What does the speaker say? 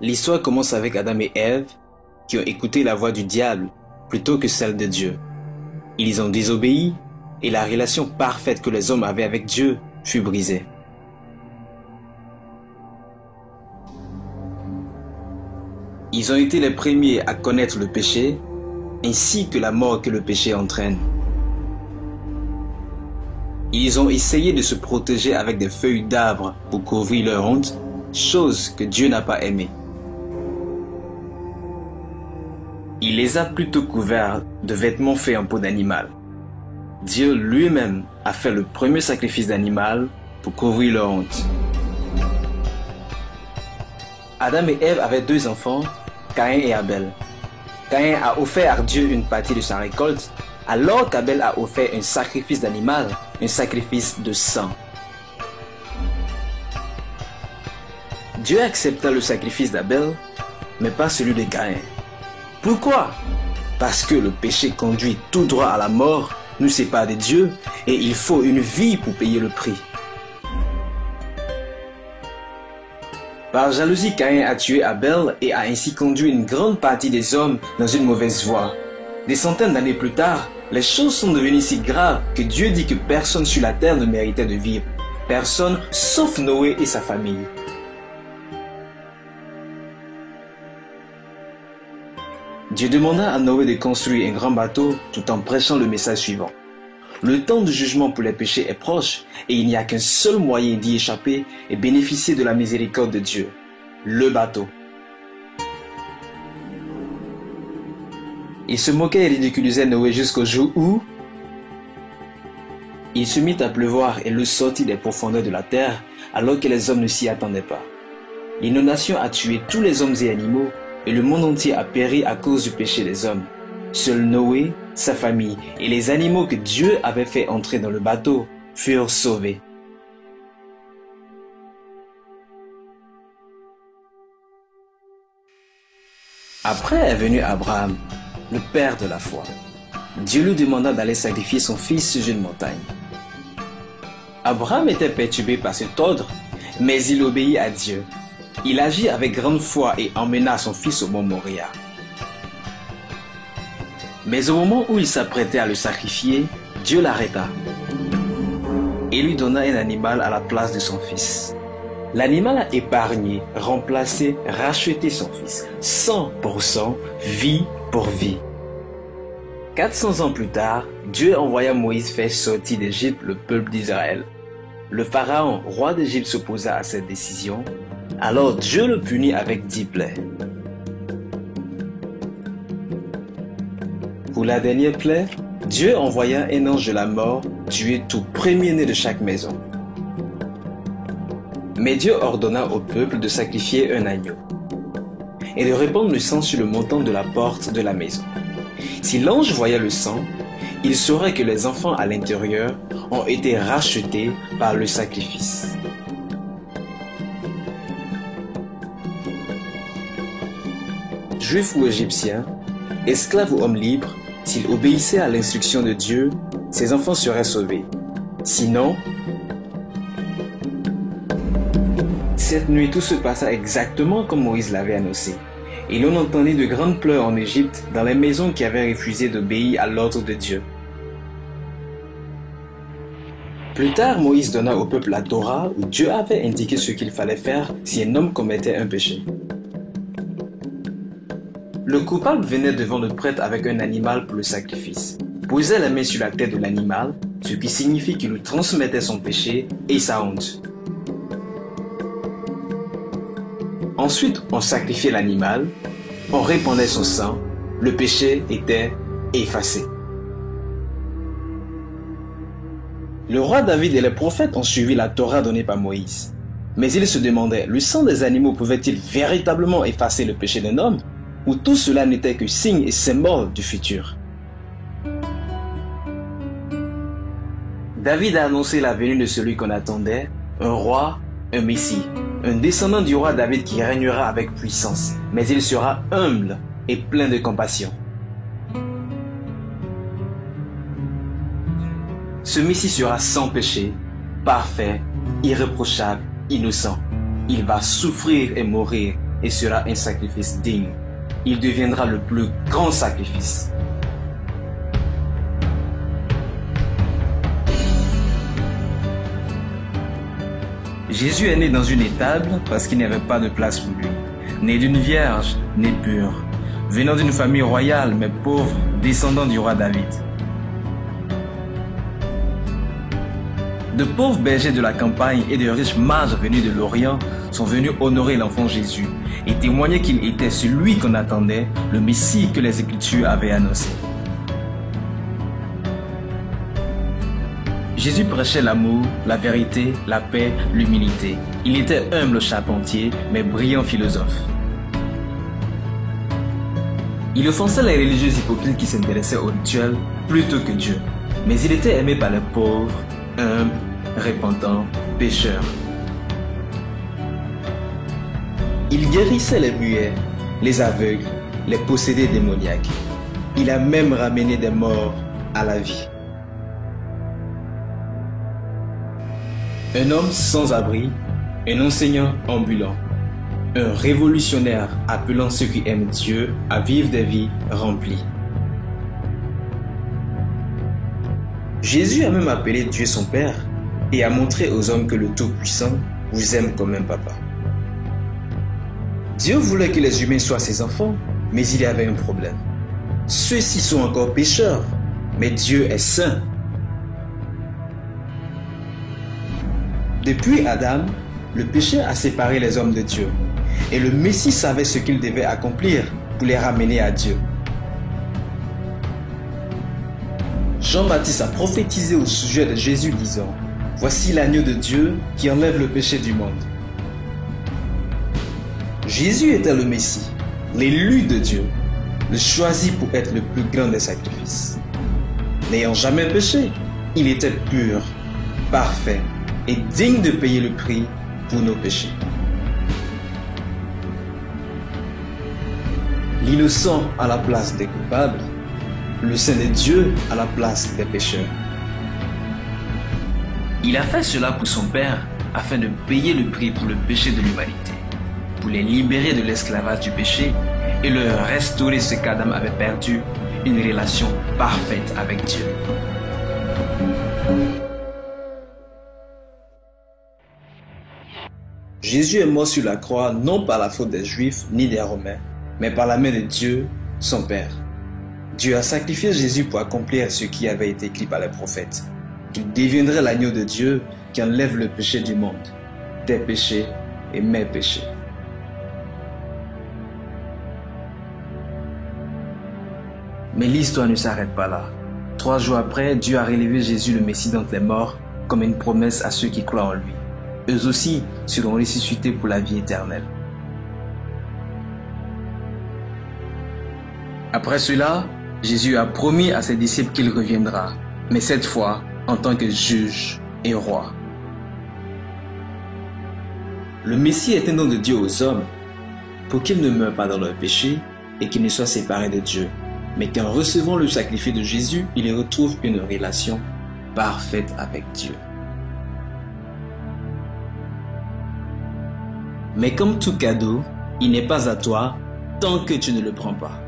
L'histoire commence avec Adam et Ève qui ont écouté la voix du diable plutôt que celle de Dieu. Ils ont désobéi et la relation parfaite que les hommes avaient avec Dieu fut brisée. Ils ont été les premiers à connaître le péché ainsi que la mort que le péché entraîne. Ils ont essayé de se protéger avec des feuilles d'arbres pour couvrir leur honte, chose que Dieu n'a pas aimée. Il les a plutôt couverts de vêtements faits en peau d'animal. Dieu lui-même a fait le premier sacrifice d'animal pour couvrir leur honte. Adam et Ève avaient 2 enfants, Caïn et Abel. Caïn a offert à Dieu une partie de sa récolte, alors qu'Abel a offert un sacrifice d'animal, un sacrifice de sang. Dieu accepta le sacrifice d'Abel, mais pas celui de Caïn. Pourquoi? Parce que le péché conduit tout droit à la mort, nous sépare de Dieu, et il faut une vie pour payer le prix. Par jalousie, Caïn a tué Abel et a ainsi conduit une grande partie des hommes dans une mauvaise voie. Des centaines d'années plus tard, les choses sont devenues si graves que Dieu dit que personne sur la terre ne méritait de vivre. Personne sauf Noé et sa famille. Dieu demanda à Noé de construire un grand bateau tout en prêchant le message suivant. Le temps du jugement pour les péchés est proche et il n'y a qu'un seul moyen d'y échapper et bénéficier de la miséricorde de Dieu, le bateau. Il se moquait et ridiculisait Noé jusqu'au jour où il se mit à pleuvoir et l'eau sortit des profondeurs de la terre alors que les hommes ne s'y attendaient pas. L'inondation a tué tous les hommes et animaux et le monde entier a péri à cause du péché des hommes. Seul Noé, sa famille et les animaux que Dieu avait fait entrer dans le bateau furent sauvés. Après est venu Abraham, le père de la foi. Dieu lui demanda d'aller sacrifier son fils sur une montagne. Abraham était perturbé par cet ordre, mais il obéit à Dieu. Il agit avec grande foi et emmena son fils au mont Moria. Mais au moment où il s'apprêtait à le sacrifier, Dieu l'arrêta et lui donna un animal à la place de son fils. L'animal a épargné, remplacé, racheté son fils. 100% vie pour vie. 400 ans plus tard, Dieu envoya Moïse faire sortir d'Égypte le peuple d'Israël. Le pharaon, roi d'Égypte, s'opposa à cette décision. Alors Dieu le punit avec 10 plaies. Pour la dernière plaie, Dieu envoya un ange de la mort tuer tout premier-né de chaque maison. Mais Dieu ordonna au peuple de sacrifier un agneau et de répandre le sang sur le montant de la porte de la maison. Si l'ange voyait le sang, il saurait que les enfants à l'intérieur ont été rachetés par le sacrifice. Juifs ou Égyptiens, esclaves ou hommes libres, s'ils obéissaient à l'instruction de Dieu, ses enfants seraient sauvés. Sinon, cette nuit, tout se passa exactement comme Moïse l'avait annoncé. Et l'on entendit de grandes pleurs en Égypte dans les maisons qui avaient refusé d'obéir à l'ordre de Dieu. Plus tard, Moïse donna au peuple la Torah où Dieu avait indiqué ce qu'il fallait faire si un homme commettait un péché. Le coupable venait devant le prêtre avec un animal pour le sacrifice, posait la main sur la tête de l'animal, ce qui signifie qu'il lui transmettait son péché et sa honte. Ensuite, on sacrifiait l'animal, on répandait son sang, le péché était effacé. Le roi David et les prophètes ont suivi la Torah donnée par Moïse. Mais ils se demandaient, le sang des animaux pouvait-il véritablement effacer le péché d'un homme? Ou tout cela n'était que signe et symbole du futur? David a annoncé la venue de celui qu'on attendait, un roi, un messie, un descendant du roi David qui régnera avec puissance, mais il sera humble et plein de compassion. Ce messie sera sans péché, parfait, irréprochable, innocent. Il va souffrir et mourir et sera un sacrifice digne. Il deviendra le plus grand sacrifice. Jésus est né dans une étable parce qu'il n'y avait pas de place pour lui. Né d'une vierge, né pur. Venant d'une famille royale mais pauvre, descendant du roi David. De pauvres bergers de la campagne et de riches mages venus de l'Orient sont venus honorer l'enfant Jésus et témoigner qu'il était celui qu'on attendait, le Messie que les Écritures avaient annoncé. Jésus prêchait l'amour, la vérité, la paix, l'humilité. Il était humble charpentier, mais brillant philosophe. Il offensait les religieux hypocrites qui s'intéressaient aux rituels plutôt que Dieu. Mais il était aimé par les pauvres, humbles, repentants, pécheurs. Il guérissait les muets, les aveugles, les possédés démoniaques. Il a même ramené des morts à la vie. Un homme sans abri, un enseignant ambulant, un révolutionnaire appelant ceux qui aiment Dieu à vivre des vies remplies. Jésus a même appelé Dieu son Père et a montré aux hommes que le Tout-Puissant vous aime comme un papa. Dieu voulait que les humains soient ses enfants, mais il y avait un problème. Ceux-ci sont encore pécheurs, mais Dieu est saint. Depuis Adam, le péché a séparé les hommes de Dieu, et le Messie savait ce qu'il devait accomplir pour les ramener à Dieu. Jean-Baptiste a prophétisé au sujet de Jésus disant « Voici l'agneau de Dieu qui enlève le péché du monde ». Jésus était le Messie, l'élu de Dieu, le choisi pour être le plus grand des sacrifices. N'ayant jamais péché, il était pur, parfait et digne de payer le prix pour nos péchés. L'innocent à la place des coupables, le Saint de Dieu à la place des pécheurs. Il a fait cela pour son Père afin de payer le prix pour le péché de l'humanité, pour les libérer de l'esclavage du péché et leur restaurer ce qu'Adam avait perdu, une relation parfaite avec Dieu. Jésus est mort sur la croix non par la faute des Juifs ni des Romains, mais par la main de Dieu, son Père. Dieu a sacrifié Jésus pour accomplir ce qui avait été écrit par les prophètes, qu'il deviendrait l'agneau de Dieu qui enlève le péché du monde, tes péchés et mes péchés. Mais l'histoire ne s'arrête pas là. 3 jours après, Dieu a relevé Jésus le Messie d'entre les morts comme une promesse à ceux qui croient en lui. Eux aussi seront ressuscités pour la vie éternelle. Après cela, Jésus a promis à ses disciples qu'il reviendra, mais cette fois en tant que juge et roi. Le Messie est un don de Dieu aux hommes pour qu'ils ne meurent pas dans leur péché et qu'ils ne soient séparés de Dieu, mais qu'en recevant le sacrifice de Jésus, ils retrouvent une relation parfaite avec Dieu. Mais comme tout cadeau, il n'est pas à toi tant que tu ne le prends pas.